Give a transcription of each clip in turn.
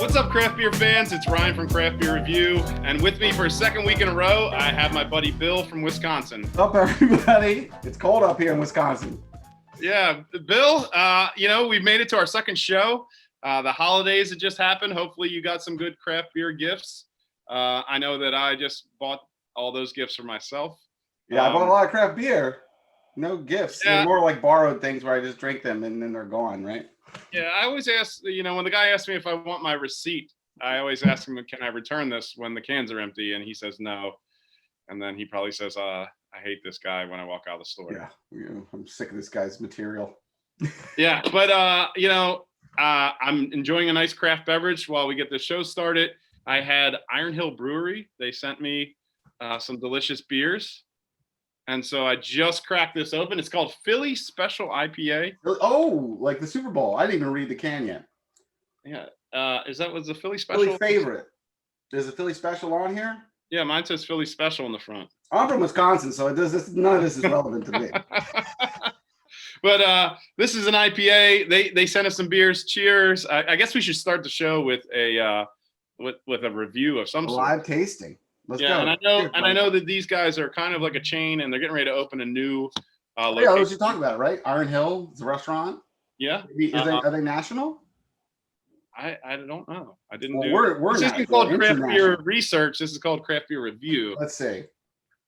What's up, craft beer fans? It's Ryan from Craft Beer Review, and with me for a second week in a row, I have my buddy Bill from Wisconsin. What's up, everybody? It's cold up here in Wisconsin. Yeah, Bill, we've made it to our second show. The holidays had just happened. Hopefully you got some good craft beer gifts. I know that I just bought all those gifts for myself. Yeah, I bought a lot of craft beer. No gifts. Yeah. They're more like borrowed things where I just drink them and then they're gone, right? Yeah, I always ask, when the guy asks me if I want my receipt, I always ask him, can I return this when the cans are empty? And he says no. And then he probably says, I hate this guy when I walk out of the store. Yeah, I'm sick of this guy's material. Yeah, but, I'm enjoying a nice craft beverage while we get the show started. I had Iron Hill Brewery. They sent me some delicious beers. And so I just cracked this open. It's called Philly Special IPA. Oh, like the Super Bowl. I didn't even read the can yet. Yeah. Was the Philly Special? Philly favorite. There's a Philly Special on here? Yeah, mine says Philly Special in the front. I'm from Wisconsin, so none of this is relevant to me. But this is an IPA. They sent us some beers. Cheers. I guess we should start the show with a review of some sort. Live tasting. Let's go. And I know that these guys are kind of like a chain, and they're getting ready to open a new location. Yeah, what you talking about, right? Iron Hill is a restaurant. Yeah. Are they national? I don't know. I didn't This isn't called Craft Beer Research. This is called Craft Beer Review. Let's see.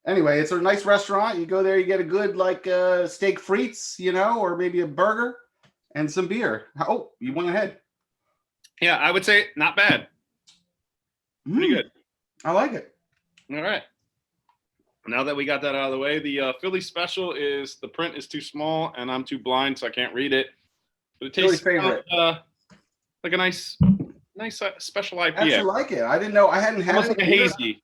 Anyway, it's a nice restaurant. You go there, you get a good steak frites, or maybe a burger and some beer. Oh, you went ahead. Yeah, I would say not bad. Pretty good. I like it. All right. Now that we got that out of the way, the Philly Special the print is too small and I'm too blind, so I can't read it. But it tastes like a nice special IPA. I actually like it. I didn't know. I hadn't had almost it. Like a hazy.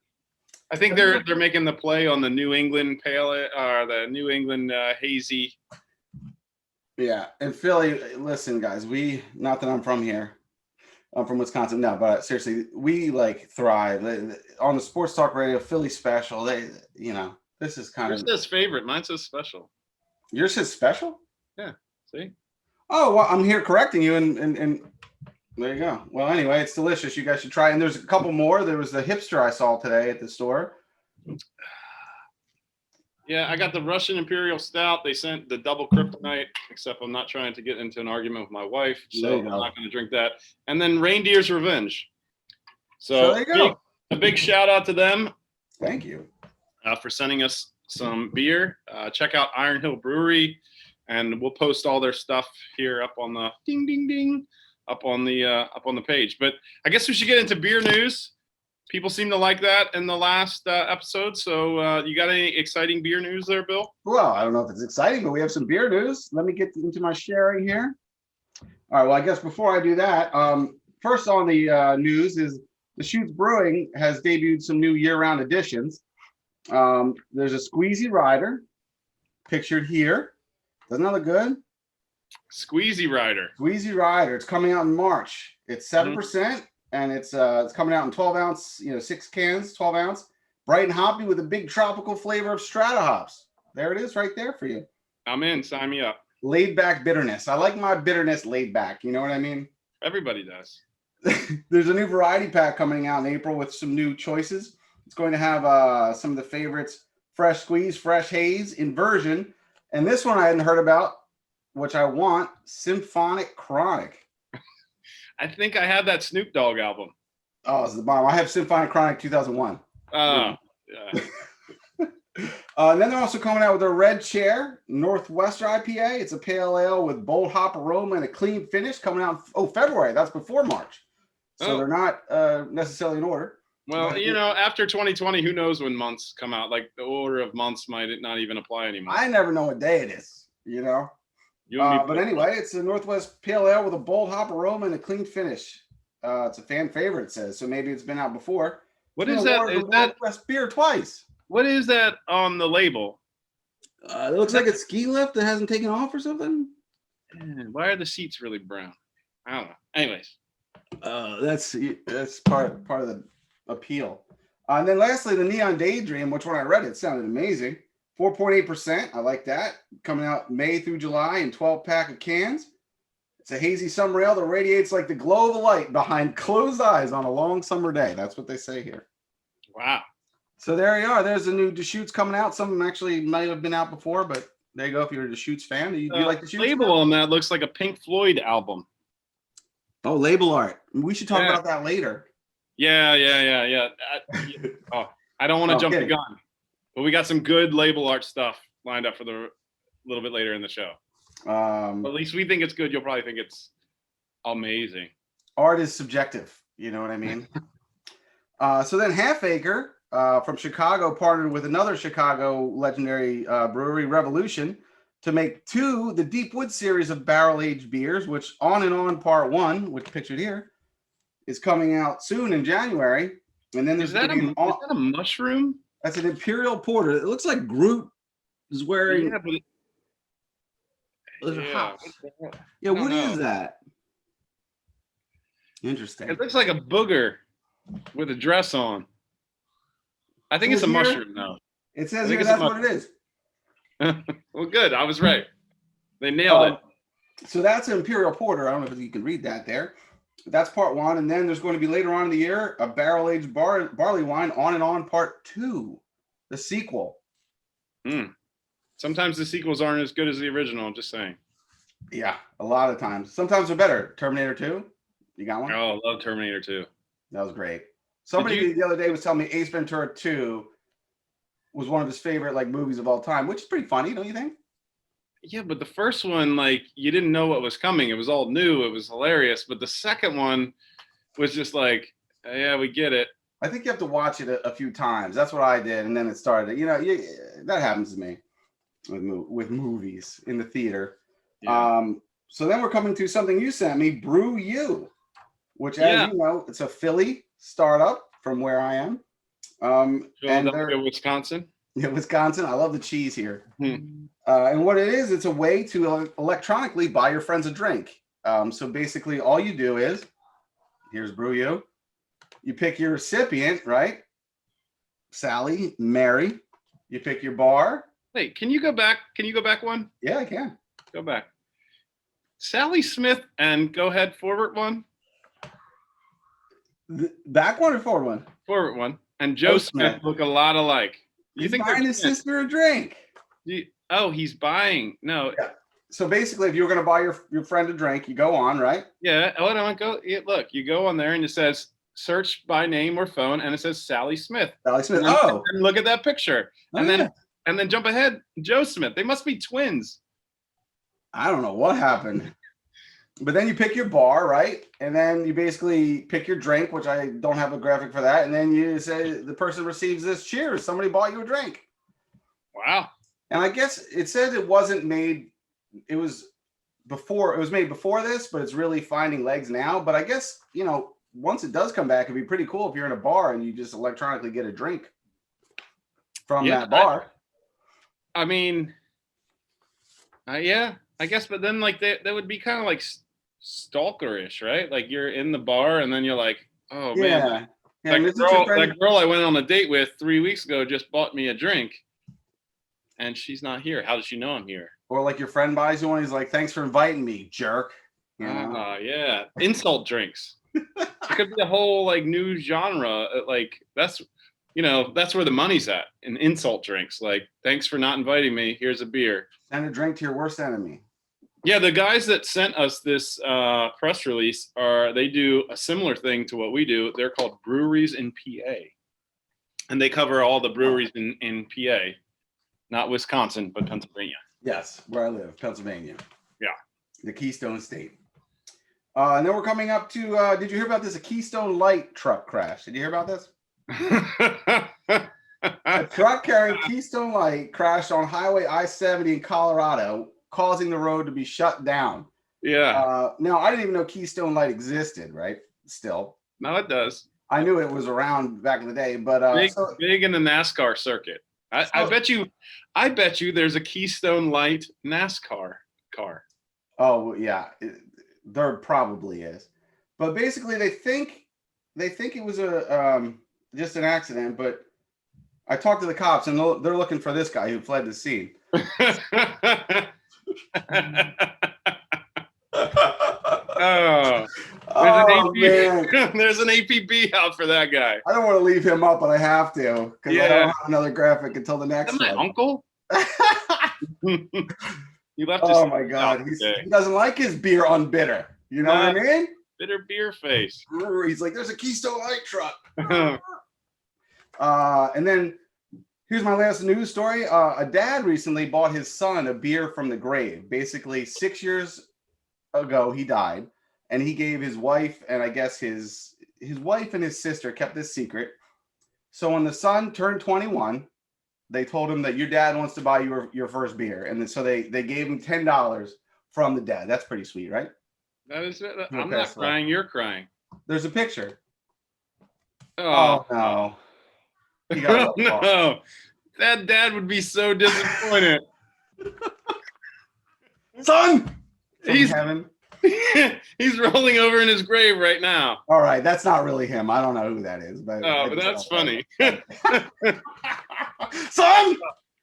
I think they're making the play on the New England the New England hazy. Yeah, and Philly. Listen, guys. Not that I'm from here. I'm from Wisconsin now, but seriously, we thrive on the sports talk radio. Philly Special. This is kind of. Yours says favorite. Mine says special. Yours says special. Yeah. See. Oh well, I'm here correcting you, and there you go. Well, anyway, it's delicious. You guys should try it. And there's a couple more. There was the hipster I saw today at the store. Yeah, I got the Russian Imperial Stout. They sent the double kryptonite, except I'm not trying to get into an argument with my wife, so I'm not going to drink that. And then Reindeer's Revenge. So there you go. A big shout out to them. Thank you for sending us some beer. Check out Iron Hill Brewery, and we'll post all their stuff here up on the ding ding ding up on the page. But I guess we should get into beer news. People seem to like that in the last episode. So you got any exciting beer news there, Bill? Well, I don't know if it's exciting, but we have some beer news. Let me get into my sharing here. All right. Well, I guess before I do that, first on the news is the Shoots Brewing has debuted some new year-round editions. There's a Squeaky Rider pictured here. Doesn't that look good? Squeaky Rider. Squeaky Rider. It's coming out in March. It's 7%. And it's coming out in 12 ounce, 6 cans, 12 ounce, bright and hoppy with a big tropical flavor of strata hops. There it is right there for you. I'm in. Sign me up. Laid back bitterness. I like my bitterness laid back. You know what I mean? Everybody does. There's a new variety pack coming out in April with some new choices. It's going to have some of the favorites, fresh squeeze, fresh haze, inversion. And this one I hadn't heard about, which I want, Symphonic Chronic. I think I have that Snoop Dogg album. Oh, it's the bomb. I have Symphonic Chronic 2001. Yeah. And then they're also coming out with a Red Chair Northwester IPA. It's a pale ale with bold hop aroma and a clean finish coming out February. That's before March. So they're not necessarily in order. Well, after 2020, who knows when months come out? Like the order of months might not even apply anymore. I never know what day it is, But anyway, it's a Northwest Pale Ale with a bold hop aroma and a clean finish. It's a fan favorite, it says. So maybe it's been out before. What is that? Is that Northwest beer twice? What is that on the label? It looks like it's ski lift that hasn't taken off or something. Why are the seats really brown? I don't know. Anyways, that's part of the appeal. And then lastly, the Neon Daydream, which when I read it sounded amazing. 4.8%. I like that. Coming out May through July in 12-pack of cans. It's a hazy summer ale that radiates like the glow of a light behind closed eyes on a long summer day. That's what they say here. Wow. So there you are. There's the new Deschutes coming out. Some of them actually might have been out before, but there you go. If you're a Deschutes fan, do you like Deschutes? Label on that looks like a Pink Floyd album. Oh, label art. We should talk Yeah. about that later. Yeah. I don't want to jump the kidding. gun, but we got some good label art stuff lined up for the little bit later in the show. At least we think it's good. You'll probably think it's amazing. Art is subjective. You know what I mean? So then Half Acre from Chicago partnered with another Chicago legendary brewery, Revolution, to make the Deep Wood series of barrel-aged beers, which On and On Part 1, which pictured here, is coming out soon in January. And then there's is that a mushroom? That's an Imperial Porter. It looks like Groot is wearing. Yeah, but What is that? Interesting. It looks like a booger with a dress on. I think it's a mushroom, though. It says here that's what it is. Well, good. I was right. They nailed it. So that's an Imperial Porter. I don't know if you can read that there. That's Part 1. And then there's going to be later on in the year a barrel-aged barley wine, On and On Part 2, the sequel. Sometimes the sequels aren't as good as the original. I'm just saying. Yeah, a lot of times. Sometimes they're better. Terminator 2. You got one? Oh, I love Terminator 2. That was great. Somebody the other day was telling me Ace Ventura 2 was one of his favorite movies of all time, which is pretty funny, don't you think? Yeah, but the first one, you didn't know what was coming. It was all new. It was hilarious. But the second one was just yeah, we get it. I think you have to watch it a few times. That's what I did, and then it started. That happens to me with movies in the theater. Yeah. So then we're coming to something you sent me, Brew You, which, as you know, it's a Philly startup from where I am. And they're Wisconsin. Yeah, Wisconsin. I love the cheese here. And what it is, it's a way to electronically buy your friends a drink. So basically, all you do is, here's Brew You. You pick your recipient, right? Sally, Mary. You pick your bar. Wait, can you go back? Can you go back one? Yeah, I can. Go back. Sally Smith and go ahead, forward one. The back one or forward one? Forward one. And Joe Smith look a lot alike. You think buying his sister a drink? He's buying. No. Yeah. So basically, if you were going to buy your friend a drink, you go on, right? Yeah. Oh, no, look, you go on there and it says search by name or phone, and it says Sally Smith. Sally Smith. And look at that picture, and then jump ahead, Joe Smith. They must be twins. I don't know what happened. But then you pick your bar, right? And then you basically pick your drink, which I don't have a graphic for that. And then you say the person receives this. Cheers. Somebody bought you a drink. Wow. And I guess it says it wasn't made. It was made before this, but it's really finding legs now. But I guess, once it does come back, it'd be pretty cool if you're in a bar and you just electronically get a drink from that bar. I mean, yeah, I guess. But then that would be kind of stalkerish, right? Like you're in the bar and then you're like, oh man, that girl I went on a date with 3 weeks ago just bought me a drink and she's not here. How does she know I'm here? Or your friend buys you one, he's like, thanks for inviting me, jerk. Yeah. Insult drinks. It could be a whole new genre. That's where the money's at, in insult drinks. Thanks for not inviting me. Here's a beer. Send a drink to your worst enemy. Yeah, the guys that sent us this press release they do a similar thing to what we do. They're called Breweries in PA, and they cover all the breweries in PA, not Wisconsin, but Pennsylvania. Yes, where I live, Pennsylvania. Yeah, the Keystone State. And then we're coming up to. Did you hear about this? A Keystone Light truck crash. Did you hear about this? A truck carrying Keystone Light crashed on Highway I-70 in Colorado, causing the road to be shut down. Yeah. Now, I didn't even know Keystone Light existed, right? Still. No, it does. I knew it was around back in the day, but big in the NASCAR circuit. I bet you there's a Keystone Light NASCAR car. Oh yeah, there probably is. But basically, they think it was just an accident. But I talked to the cops, and they're looking for this guy who fled the scene. Oh, Oh man, there's an APB out for that guy. I don't want to leave him up, but I have to because I Yeah. don't have another graphic until the Is next that my one. uncle? He left Oh his my God, out he today. doesn't like his beer unbitter. You know what I mean? Bitter beer face. He's like, there's a Keystone Light truck. Oh, And then here's my last news story. A dad recently bought his son a beer from the grave. Basically, 6 years ago, he died, and he gave his wife and I guess his wife and his sister kept this secret. So when the son turned 21, they told him that your dad wants to buy your first beer, and then, so they gave him $10 from the dad. That's pretty sweet, right? that is it. I'm not crying. You're crying. There's a picture. Oh, No. He oh got no. That dad would be so disappointed. Son! He's heaven. he's rolling over in his grave right now. All right, that's not really him. I don't know who that is, but Oh, but that's funny. Son!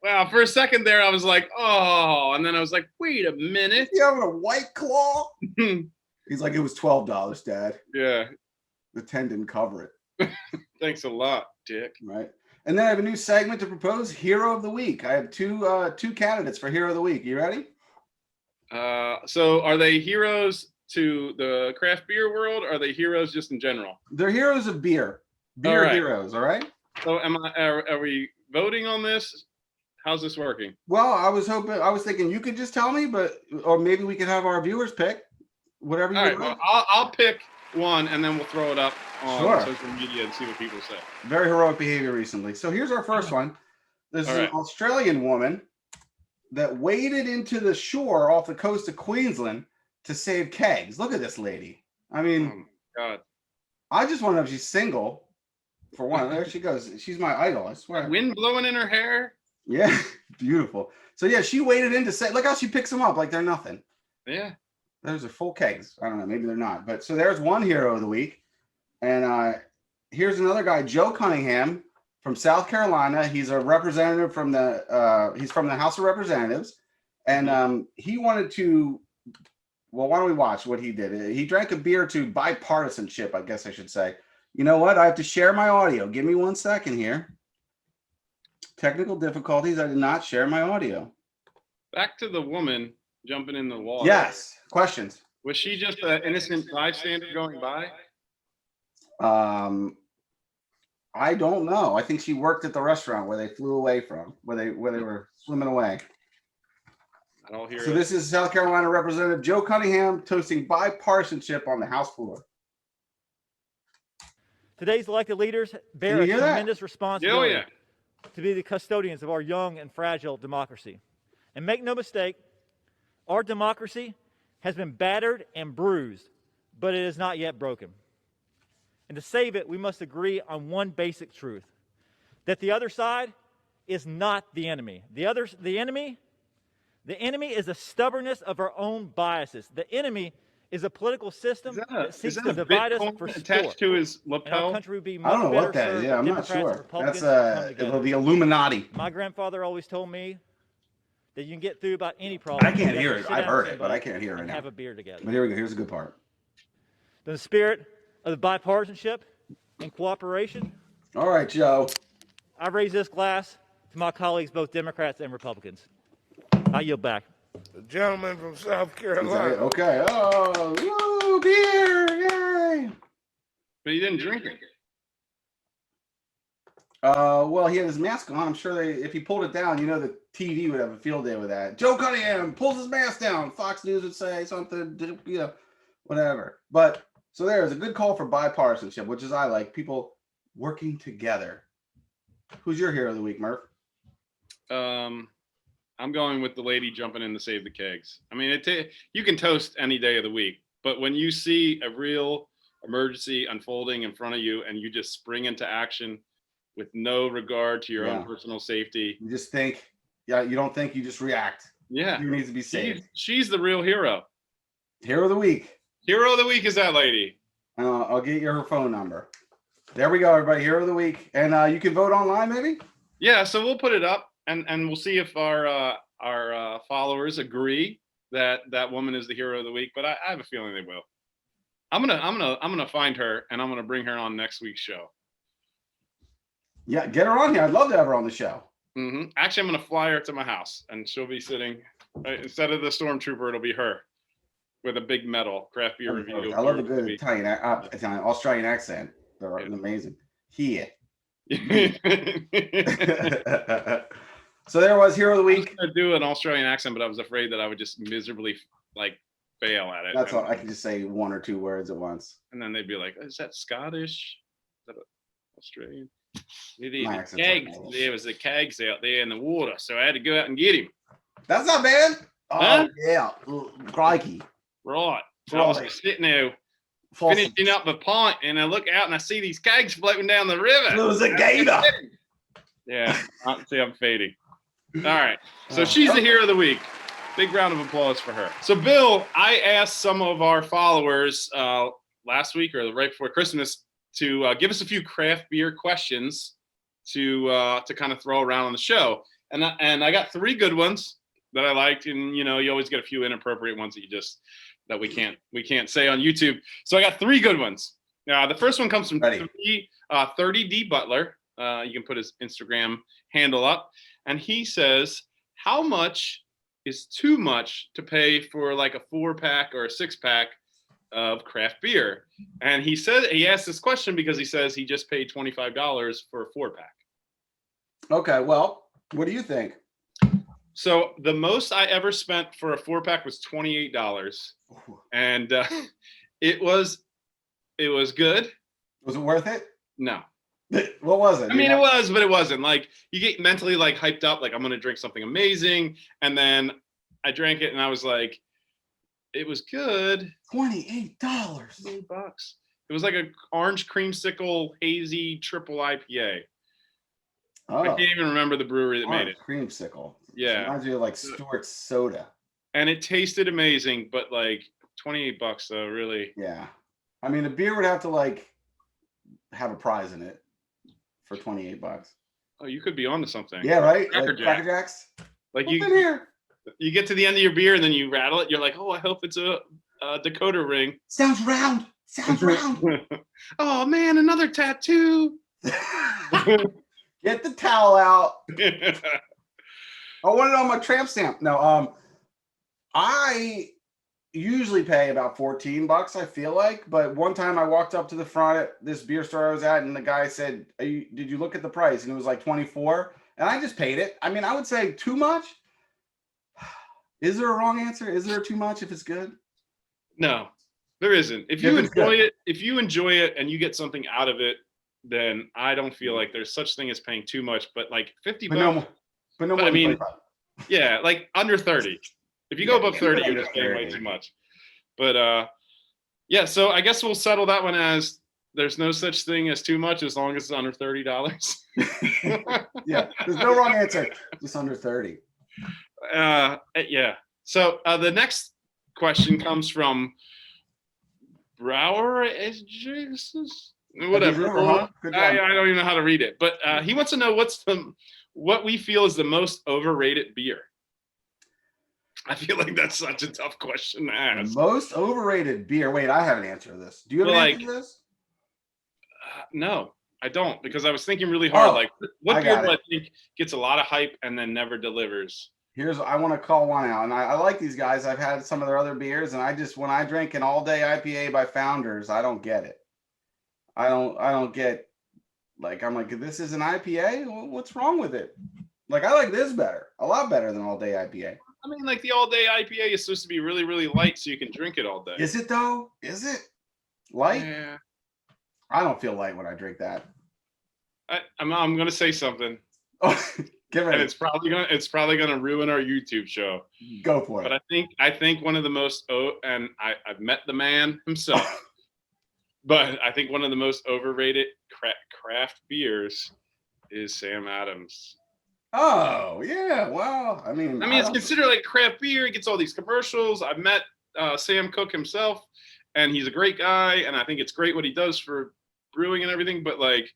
Wow, for a second there, I was like, oh, and then I was like, wait a minute. You having a White Claw? He's like, it was $12, Dad. Yeah, The 10 didn't cover it. thanks a lot, Dick. Right. And then I have a new segment to propose, Hero of the Week. I have two candidates for Hero of the Week. You ready? So are they heroes to the craft beer world, or are they heroes just in general? They're heroes of beer. Beer All right. heroes, all right? So are we voting on this? How's this working? Well, I was thinking you could just tell me, or maybe we could have our viewers pick whatever you All right, want. well, I'll pick one, and then we'll throw it up on Sure. social media and see what people say. Very heroic behavior recently. So here's our first one. There's All an right. Australian woman that waded into the shore off the coast of Queensland to save kegs. Look at this lady. I mean, Oh my God. I just want to know if she's single. For one, there she goes. She's my idol, I swear. Wind blowing in her hair. Yeah, beautiful. So yeah, she waded in to say, look how she picks them up like they're nothing. Yeah. Those are full kegs. I don't know, maybe they're not. But so there's one hero of the week. And here's another guy, Joe Cunningham from South Carolina. He's a representative from he's from the House of Representatives. And he wanted to, well, why don't we watch what he did? He drank a beer to bipartisanship, I guess I should say. You know what? I have to share my audio. Give me 1 second here. Technical difficulties. I did not share my audio. Back to the woman jumping in the water. Yes. Questions? Was she just an innocent bystander going by? I don't know. I think she worked at the restaurant where they flew away from, where they were swimming away. I don't hear So it. this is South Carolina Representative Joe Cunningham toasting bipartisanship on the House floor. Today's elected leaders bear Can a you hear that? tremendous responsibility yeah. to be the custodians of our young and fragile democracy. And make no mistake, our democracy has been battered and bruised, but it is not yet broken. And to save it, we must agree on one basic truth, that the other side is not the enemy. The enemy is the stubbornness of our own biases. The enemy is a political system that seeks to divide us for attached sport. to his And our lapel? country would be I much don't know better what that is. served Yeah, if I'm not Democrats and sure. Republicans That's come together. the Illuminati. My grandfather always told me that you can get through about any problem. I can't You hear have it. to sit I've down heard with it, but I somebody can't hear it right and now. have a beer together. But here we go. Here's a good part. In the spirit of the bipartisanship and cooperation, All right, Joe. I raise this glass to my colleagues, both Democrats and Republicans. I yield back. The gentleman from South Is that it? Carolina. Okay. Oh, woo, beer! Yay! But he didn't drink it. Well, he had his mask on. I'm sure if he pulled it down, the TV would have a field day with that. Joe Cunningham pulls his mask down. Fox News would say something, whatever. But so there's a good call for bipartisanship, which is I like people working together. Who's your hero of the week, Murph? I'm going with the lady jumping in to save the kegs. I mean, you can toast any day of the week, but when you see a real emergency unfolding in front of you and you just spring into action with no regard to your own personal safety. You just think, you don't think, you just react. Yeah. Who needs to be saved? She's the real hero. Hero of the week. Hero of the week is that lady. I'll get you her phone number. There we go, everybody. Hero of the week. And you can vote online, maybe? Yeah, so we'll put it up and we'll see if our followers agree that woman is the hero of the week, but I have a feeling they will. I'm gonna find her and I'm gonna bring her on next week's show. Yeah, get her on here. I'd love to have her on the show. Actually, I'm gonna fly her to my house and she'll be sitting instead of the stormtrooper. It'll be her with a big medal craft beer review. I love a good Italian, Australian accent. They're amazing. Here. So there was Hero of the I was Week. gonna do an Australian accent, but I was afraid that I would just miserably like fail at it. That's all. I can just say one or two words at once. And then they'd be like, "Is that Scottish? Is that Australian?" My accent's Kegs. horrible. There was the kegs out there in the water, so I had to go out and get him. That's not bad. Oh Huh? yeah, crikey. Right. So I was Right. sitting there False. finishing up the pint, and I look out and I see these kegs floating down the river. It was a gator. Yeah, see, I'm fading. All right, so she's the hero of the week. Big round of applause for her. So, Bill, I asked some of our followers last week or right before Christmas to give us a few craft beer questions to kind of throw around on the show, and I got 3 good ones that I liked, and you always get a few inappropriate ones that we can't say on YouTube. So I got 3 good ones. Now, the first one comes from 30D Butler. You can put his Instagram handle up, and he says, "How much is too much to pay for like a 4-pack or a 6-pack of craft beer?" And he asked this question because he says he just paid $25 for a 4-pack. Okay, well, what do you think? So the most I ever spent for a 4-pack was $28, and it was good. Was it worth it? No. What was it? I mean, it was, but it wasn't. Like, you get mentally like hyped up, like I'm gonna drink something amazing, and then I drank it, and I was like, it was good. $28. $8. It was like an orange creamsicle hazy triple IPA. Oh, I can't even remember the brewery that made it. Creamsicle. Yeah, Reminds you of like Stewart's soda. and it tasted amazing, but like $28 though, really. Yeah, I mean, the beer would have to like have a prize in it for $28. Oh, you could be onto something. Yeah, right. Cracker Like Jack. Cracker Jacks. Like What's in here? you get to the end of your beer and then you rattle it. You're like, oh, I hope it's a Dakota ring. Sounds round. Sounds round. Oh man, another tattoo. Get the towel out. I want it on my tramp stamp. No, I usually pay about $14, I feel like, but one time I walked up to the front at this beer store I was at, and the guy said, did you look at the price? And it was like 24, and I just paid it. I mean, I would say too much. Is there a wrong answer? Is there too much if it's good? No, there isn't. If you enjoy it and you get something out of it, then I don't feel like there's such thing as paying too much. But like $50, but no more I than mean, 25. yeah, like under 30. If you go above 30, you're just paying way too much. But yeah, so I guess we'll settle that one as there's no such thing as too much as long as it's under $30. Yeah, there's no wrong answer. Just under 30. Yeah. So the next question comes from Brower. Whatever. Huh? I don't even know how to read it, but he wants to know what we feel is the most overrated beer. I feel like that's such a tough question to ask. Most overrated beer. Wait, I have an answer to this. Do you have an answer to this? No, I don't, because I was thinking really hard. Like, what beer do I think gets a lot of hype and then never delivers? I want to call one out, and I like these guys. I've had some of their other beers, and when I drink an all-day IPA by Founders, I don't get it. I don't get, like, I'm like, this is an IPA? What's wrong with it? Like, I like this better, a lot better than all-day IPA. I mean, like, the all-day IPA is supposed to be really, really light so you can drink it all day. Is it, though? Is it light? Yeah. I don't feel light when I drink that. I'm going to say something. Oh, get ready. And it's probably gonna ruin our YouTube show. Go for it. But I think one of the most and I've met the man himself, but I think one of the most overrated craft beers is Sam Adams. Oh yeah, well, I mean, it's considered like craft beer. He gets all these commercials. I've met Sam Cooke himself, and he's a great guy, and I think it's great what he does for brewing and everything. But like,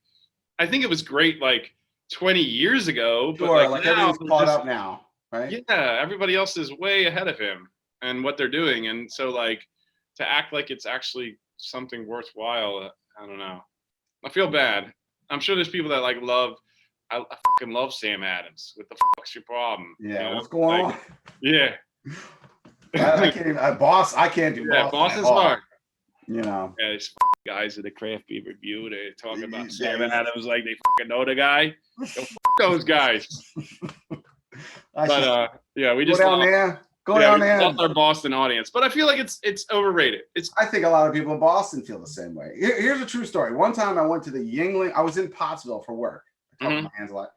I think it was great like 20 years ago. Sure, but like now, everything's caught up now, right? Yeah, everybody else is way ahead of him and what they're doing, and so like to act like it's actually something worthwhile. I don't know. I feel bad. I'm sure there's people that like love. I fucking love Sam Adams. What the fuck's your problem? Yeah, You know? what's going Like, on? Yeah. I can't even, boss. I can't do Yeah, Boston Boston's at all, hard. You know. Yeah, these guys at the Craft Beer Review, they talk about Yeah, Sam Adams like they fucking know the guy. Go fuck those guys. I But should yeah, we go just down lost, there. Go yeah, down we there. lost our Boston audience. But I feel like it's overrated. It's I think a lot of people in Boston feel the same way. Here's a true story. One time I went to the Yingling. I was in Pottsville for work. I talk with my hands a lot.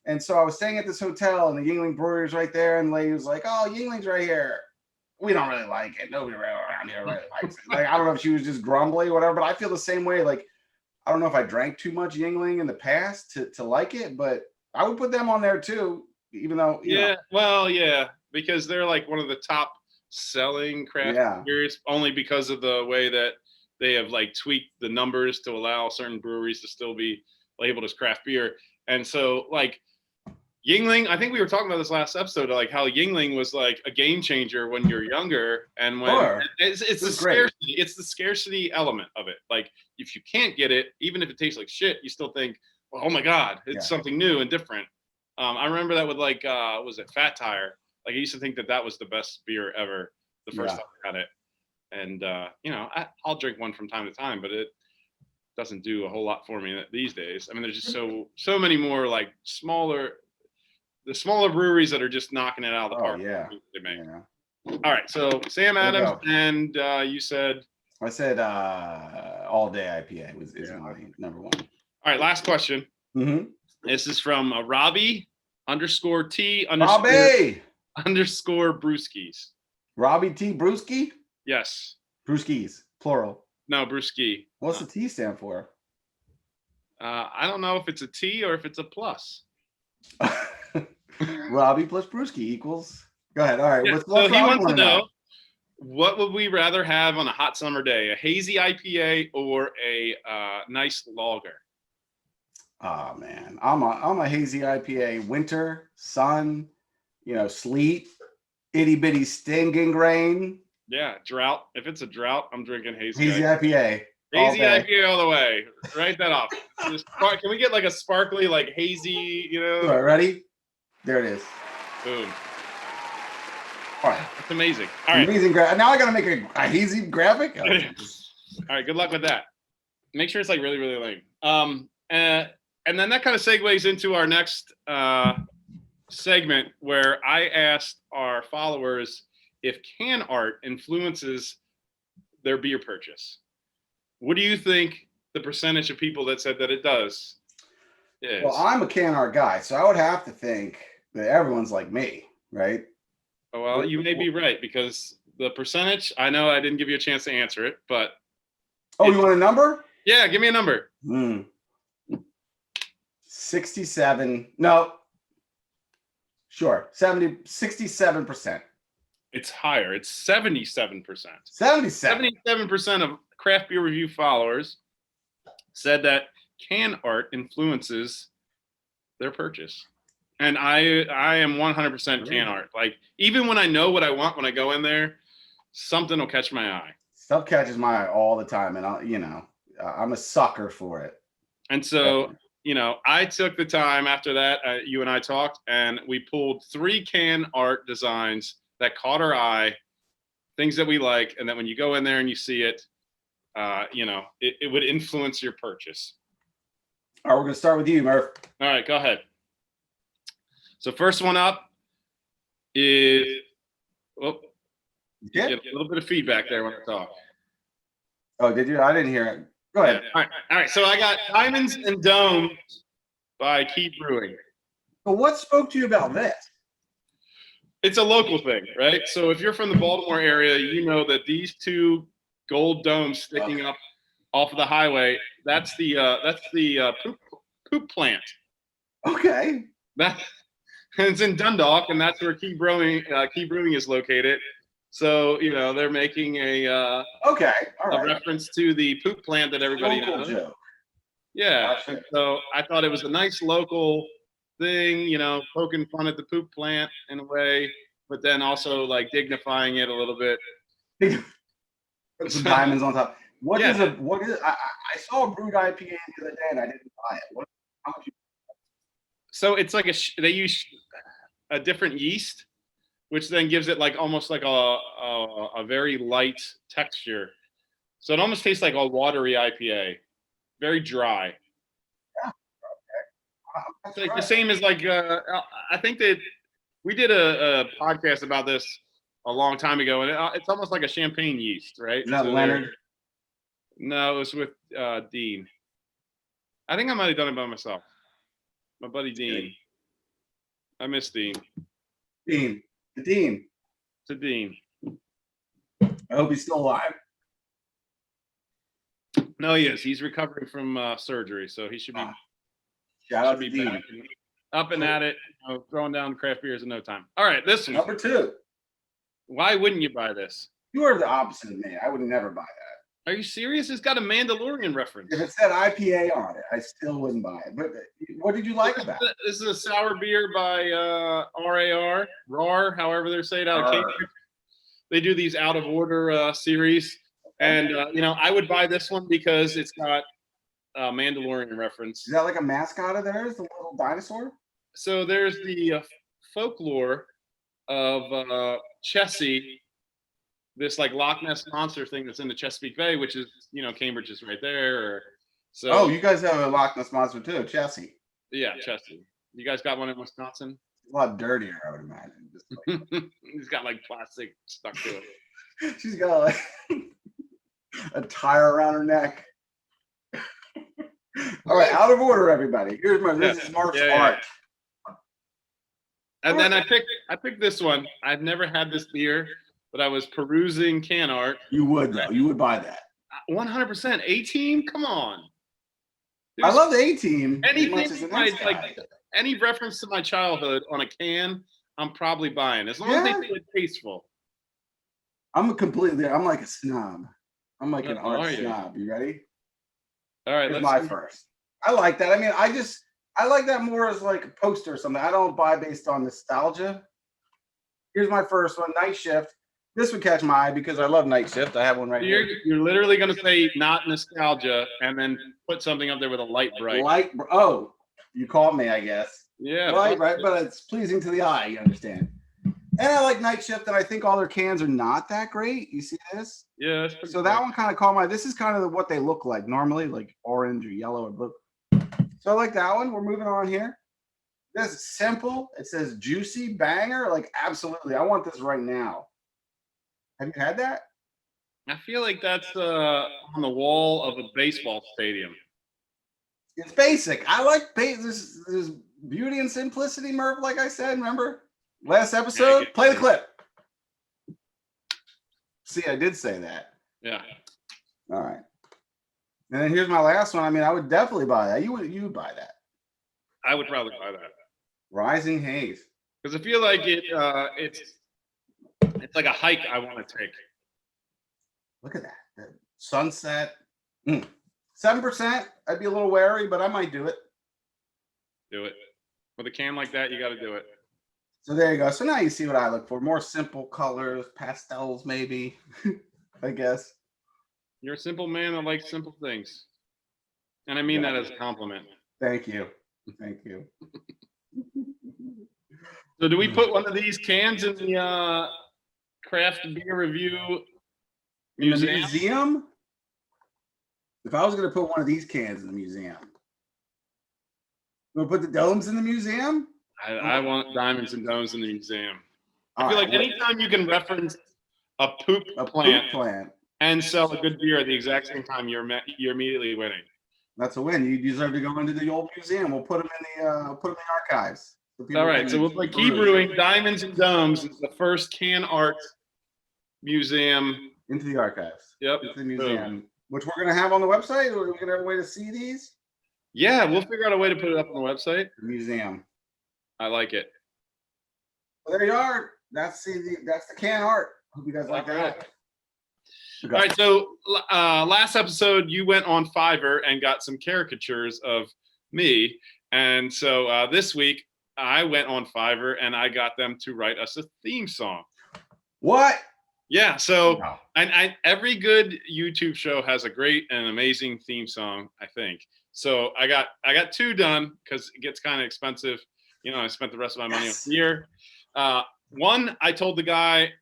And so I was staying at this hotel, and the Yingling Brewery's right there. And the lady was like, "Oh, Yingling's right here. We don't really like it. Nobody around here really likes it." Like, I don't know if she was just grumbly or whatever, but I feel the same way. Like, I don't know if I drank too much Yingling in the past to like it, but I would put them on there too, even though, you know. Well, yeah, because they're like one of the top selling craft beers, only because of the way that they have like tweaked the numbers to allow certain breweries to still be labeled as craft beer. And so like Yingling, I think we were talking about this last episode, like how Yingling was like a game changer when you're younger, and when it's the scarcity, it's the scarcity element of it. Like if you can't get it, even if it tastes like shit, you still think, well, oh my god, it's something new and different. I remember that with like was it Fat Tire? Like I used to think that was the best beer ever the first time I had it, and you know, I'll drink one from time to time, but it doesn't do a whole lot for me these days. I mean, there's just so many more like smaller breweries that are just knocking it out of the park. They make. All right, so Sam Adams, and you said. I said All Day IPA is my number one. All right, last question. Mm-hmm. This is from Robbie _T _ Brewskis. Robbie T. Brewski? Yes. Brewskis, plural. No, Brewski. What's the T stand for? I don't know if it's a T or if it's a plus. Robbie plus Brewski equals. Go ahead. All right. Yeah, so he wants to know, what would we rather have on a hot summer day, a hazy IPA or a nice lager? Oh man, I'm a hazy IPA. Winter, sun, sleet, itty bitty stinging rain. Yeah, drought. If it's a drought, I'm drinking hazy IPA. Hazy IPA all the way. Write that off. Can we get like a sparkly, like hazy, All right, ready? There it is. Boom. All right. That's amazing. All right. Amazing graphic. Now I got to make a hazy graphic? All right, good luck with that. Make sure it's like really, really lame. And then that kind of segues into our next segment where I asked our followers if can art influences their beer purchase. What do you think the percentage of people that said that it does is? Well, I'm a can art guy, so I would have to think that everyone's like me, right? Well, you may be right, because the percentage, I know I didn't give you a chance to answer it, but. Oh, you want a number? Yeah, give me a number. 67. No. Sure. 67%. It's higher. It's 77%. 77% of Craft Beer Review followers said that can art influences their purchase. And I am 100% can art. Like, even when I know what I want when I go in there, something will catch my eye. Stuff catches my eye all the time, and I'm a sucker for it. And so, I took the time after that, you and I talked, and we pulled 3 can art designs that caught our eye, things that we like, and that when you go in there and you see it, it would influence your purchase. All right, we're going to start with you, Murph. All right, go ahead. So first one up is, get a little bit of feedback there when I talk. Oh, did you? I didn't hear it. Go ahead. Yeah. All right. So I got Diamonds and Domes by Keep Brewing. But what spoke to you about this? It's a local thing, right? So if you're from the Baltimore area, you know that these 2 gold domes sticking up off of the highway, that's the poop plant. Okay. It's in Dundalk, and that's where Keep Brewing is located. So they're making a reference to the poop plant that everybody knows. Joke. Yeah. So I thought it was a nice local thing, poking fun at the poop plant in a way, but then also like dignifying it a little bit. Put some diamonds on top. What Yeah. is a what is I saw a brewed IPA the other day and I didn't buy it. How much So it's like they use a different yeast, which then gives it like almost like a very light texture. So it almost tastes like a watery IPA, very dry. It's like the same as like I think that we did a podcast about this a long time ago, and it's almost like a champagne yeast, right? Is that Leonard? No, it was with Dean. I think I might have done it by myself. My buddy Dean. I miss Dean. Dean. The Dean. To Dean. I hope he's still alive. No, he is. He's recovering from surgery, so he should be. Shout out should to be Dean. back and up and at it, throwing down craft beers in no time. All right, this one. Number 2. Why wouldn't you buy this? You are the opposite of me. I would never buy that. Are you serious? It's got a Mandalorian reference. If it said IPA on it, I still wouldn't buy it. But what did you like about it? This is a sour beer by RAR, however they're saying out of Cambridge. They do these out of order series, and I would buy this one because it's got a Mandalorian reference. Is that like a mascot of theirs, the little dinosaur? So there's the folklore of Chessie, this like Loch Ness monster thing that's in the Chesapeake Bay, which is Cambridge is right there. So you guys have a Loch Ness monster too, Chessie. Yeah, Chessie. You guys got one in Wisconsin? It's a lot dirtier, I would imagine. Just like, He's got like plastic stuck to it. she's got like a tire around her neck. All right, out of order, everybody. Here's this is Mark's art. And then I picked this one. I've never had this beer, but I was perusing can art. You would though. You would buy that. 100%. A-Team? Come on. I love the A-Team. Anything like any reference to my childhood on a can, I'm probably buying. As long as they do it tasteful. I'm like a snob. I'm like an art snob. You ready? All right, here's my first. I like that. I mean, I like that more as like a poster or something. I don't buy based on nostalgia. Here's my first one, Night Shift. This would catch my eye because I love Night Shift. I have one right here. You're literally going to say not nostalgia and then put something up there with a light bright. Oh, you called me, I guess. Yeah. Light bright, but it's pleasing to the eye, you understand. And I like Night Shift, and I think all their cans are not that great. You see this? Yeah. So that one kind of caught my eye. This is kind of what they look like normally, like orange or yellow or blue. So I like that one. We're moving on here. This is simple. It says juicy banger. Like, absolutely. I want this right now. Have you had that? I feel like that's on the wall of a baseball stadium. It's basic. I like this beauty and simplicity, Murph, like I said. Remember? Last episode? Play the clip. See, I did say that. Yeah. All right. And then here's my last one. I mean, I would definitely buy that. You would buy that. I would probably buy that. Rising Haze. Because I feel like it's like a hike I want to take. Look at that. Sunset. 7%. I'd be a little wary, but I might do it. Do it. With a can like that, you got to do it. So there you go. So now you see what I look for. More simple colors, pastels maybe, I guess. You're a simple man that likes simple things. And I mean that as a compliment. Thank you. Thank you. So do we put one of these cans in the craft beer review museum? Museum? If I was going to put one of these cans in the museum. We'll put the domes in the museum? I want diamonds and domes in the museum. I feel like anytime you can reference a poop plant and sell a good beer at the exact same time, you're immediately winning. That's a win. You deserve to go into the old museum. We'll put them in the archives. All right, so we'll play Key Brewing. Diamonds and Domes is the first can art museum into the archives. Yep, into the museum, which we're gonna have on the website. Or are we gonna have a way to see these? Yeah, we'll figure out a way to put it up on the website. The museum. I like it. Well, there you are. That's the can art. Hope you guys like that. All right, so last episode you went on Fiverr and got some caricatures of me, and so this week I went on Fiverr and I got them to write us a theme song. What? Yeah. So, No. every good YouTube show has a great and amazing theme song, I think. So I got 2 done because it gets kind of expensive. I spent the rest of my money on Yes. beer. One, I told the guy,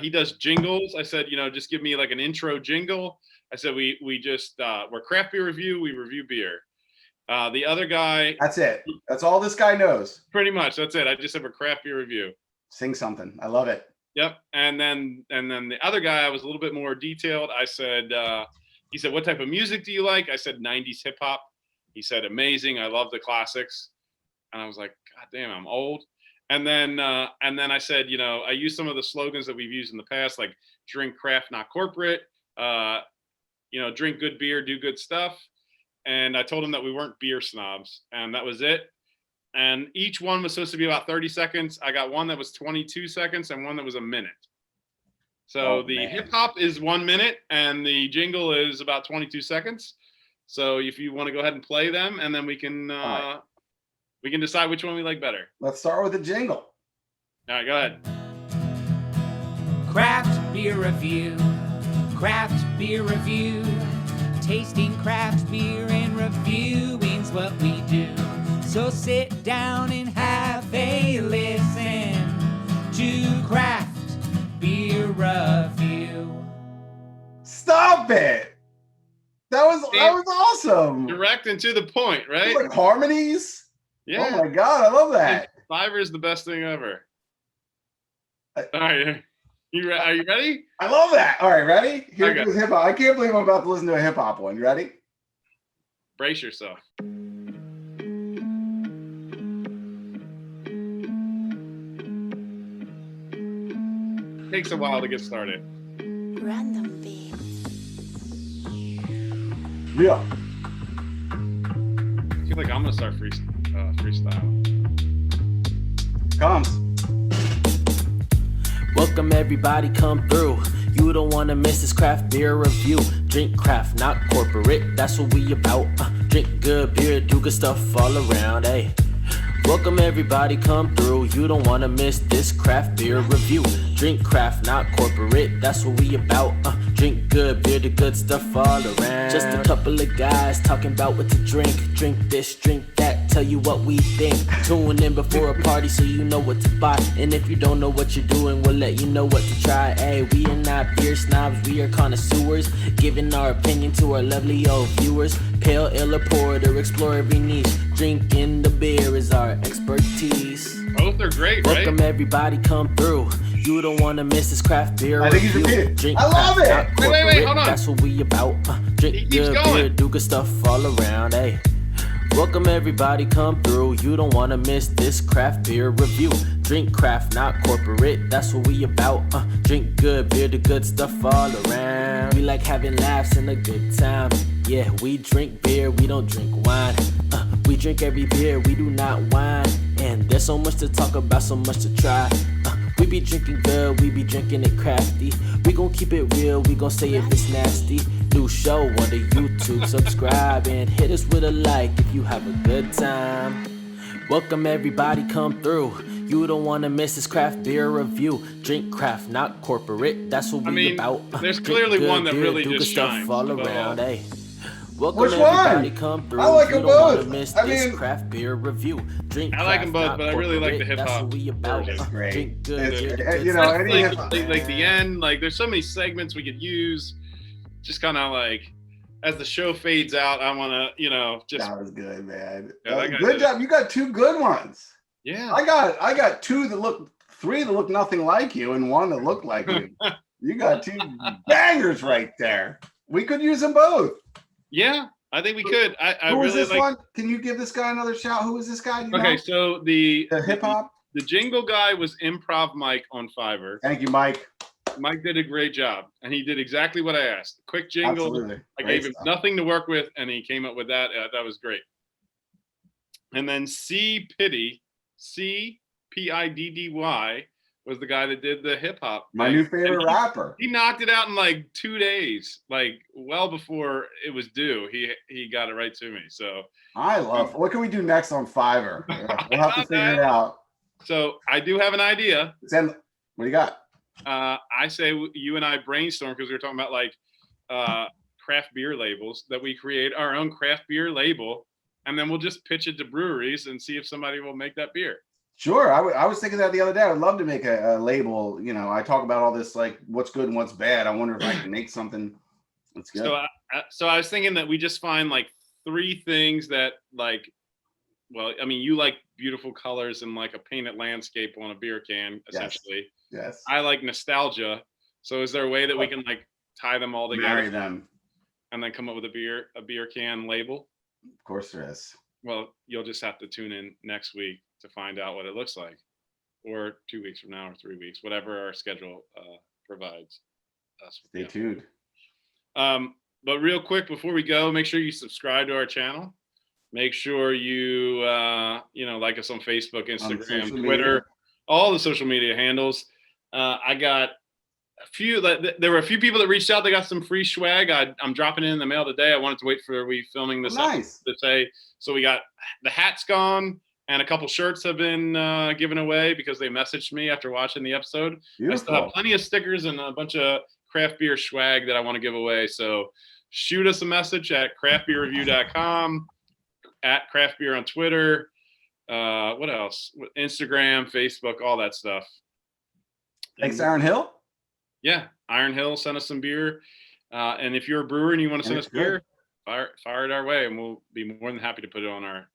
he does jingles. I said, just give me like an intro jingle. I said, we're craft beer review. We review beer. The other guy, That's it. That's all this guy knows. pretty much, that's it. I just said we're craft beer review. Sing something. I love it. Yep. And then the other guy, I was a little bit more detailed. I said, he said, what type of music do you like? I said 90s hip hop. He said, amazing. I love the classics. And I was like, God damn, I'm old. And then I said, I use some of the slogans that we've used in the past, like drink craft, not corporate. Drink good beer, do good stuff. And I told him that we weren't beer snobs, and that was it. And each one was supposed to be about 30 seconds. I got one that was 22 seconds and one that was a minute. So the hip hop is 1 minute and the jingle is about 22 seconds. So if you want to go ahead and play them, and then we can decide which one we like better. Let's start with the jingle. All right, go ahead. Craft beer review. Craft beer review. Tasting craft beer and reviewing's what we do. So sit down and have a listen to Craft Beer Review. Stop it. That was awesome. Direct and to the point, right? Like harmonies. Yeah. Oh my God, I love that. Fiverr is the best thing ever. All right. Are you ready? I love that. All right, ready? Here's Okay. hip hop. I can't believe I'm about to listen to a hip hop one. You ready? Brace yourself. Takes a while to get started. Random beats. Yeah. I feel like I'm gonna start freestyle. Comes. Welcome everybody, come through. You don't wanna miss this craft beer review. Drink craft, not corporate, that's what we about. Drink good beer, do good stuff all around, hey. Welcome everybody, come through. You don't wanna miss this craft beer review. Drink craft, not corporate, that's what we about. Drink good beer, do good stuff all around. Just a couple of guys talking about what to drink. Drink this, drink that, tell you what we think. Tune in before a party so you know what to buy. And if you don't know what you're doing, we'll let you know what to try. Hey, we are not beer snobs, we are connoisseurs, giving our opinion to our lovely old viewers. Pale ale or porter, explore every niche. Drinking the beer is our expertise. Both are great, right? Welcome everybody, come through. You don't wanna miss this craft beer. I think he's review. repeated. Drink I love craft, it. not Wait, corporate, hold on. That's what we about. He Drink keeps good going. beer, do good stuff all around. Hey, welcome everybody, come through. You don't wanna miss this craft beer review. Drink craft, not corporate. That's what we about. Drink good beer, do good stuff all around. We like having laughs and a good time. Yeah, we drink beer, we don't drink wine. We drink every beer, we do not whine. And there's so much to talk about, so much to try. We be drinking good, we be drinking it crafty. We gon' keep it real, we gon' say if it's nasty. New show on the YouTube, subscribe and hit us with a like if you have a good time. Welcome everybody, come through. You don't wanna miss this craft beer review. Drink craft, not corporate, that's what we about. There's Drink clearly good one that beer, really do just good shines, stuff all but, around, hey. Welcome Which everybody, one? come through. I like You them don't wanna both. miss I this mean- craft beer review. Drink I like them craft, both, not but I really like the corporate, that's hip-hop what we about. version. Great. Drink good It's- beer, do you good know, stuff. any like, hip hop. like the end, like there's so many segments we could use. Just kind of like as the show fades out, I want to, just That was good, man. Yeah, that guy Good did job. You got 2 good ones. yeah. I got 3 that look nothing like you, and 1 that looked like you. You got 2 bangers right there. We could use them both. Yeah, I think we could. I Who is really this like. one? Can you give this guy another shout? Who is this guy? Do you Okay, know? so the The hip hop. the jingle guy was Improv Mike on Fiverr. Thank you, Mike. Mike did a great job, and he did exactly what I asked. Quick jingle. Absolutely. I Great gave him stuff. nothing to work with, and he came up with that. That was great. And then CPiddy was the guy that did the hip hop. My thing. new favorite And rapper. He knocked it out in like 2 days, like well before it was due. He got it right to me. So I love. What can we do next on Fiverr? We'll have to figure it out. I do have an idea. Send. What do you got? I say you and I brainstorm because we were talking about like craft beer labels, that we create our own craft beer label, and then we'll just pitch it to breweries and see if somebody will make that beer. Sure. I was thinking that the other day. I would love to make a label. You know, I talk about all this, like what's good and what's bad. I wonder if I can make something that's good. So I was thinking that we just find like 3 things that like, well, I mean, you like beautiful colors and like a painted landscape on a beer can, essentially. Yes. I like nostalgia. So is there a way that we can like tie them all together? Marry them. And then come up with a beer can label? Of course there is. Well, you'll just have to tune in next week to find out what it looks like, or 2 weeks from now, or 3 weeks, whatever our schedule provides us. Stay tuned. But real quick before we go, make sure you subscribe to our channel. Make sure you like us on Facebook, Instagram, Twitter, all the social media handles. I got there were a few people that reached out. They got some free swag. I'm dropping it in the mail today. I wanted to wait for we filming this up to say. So we got the hat's gone, and a couple shirts have been given away because they messaged me after watching the episode. Beautiful. I still have plenty of stickers and a bunch of craft beer swag that I want to give away. So shoot us a message at craftbeerreview.com, at craftbeer on Twitter. What else? Instagram, Facebook, all that stuff. Thanks, Iron Hill. Yeah, Iron Hill, send us some beer. And if you're a brewer and you want to send us beer, fire it our way, and we'll be more than happy to put it on our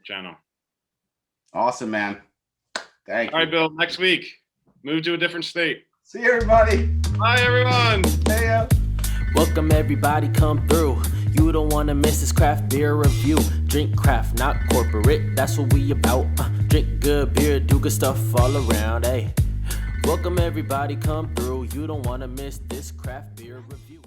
channel. Awesome, man. Thank you. All right, Bill, next week, move to a different state. See you, everybody. Bye, everyone. See ya. Welcome everybody, come through. You don't wanna miss this craft beer review. Drink craft, not corporate, that's what we about. Drink good beer, do good stuff all around, hey. Welcome everybody, come through. You don't wanna miss this craft beer review.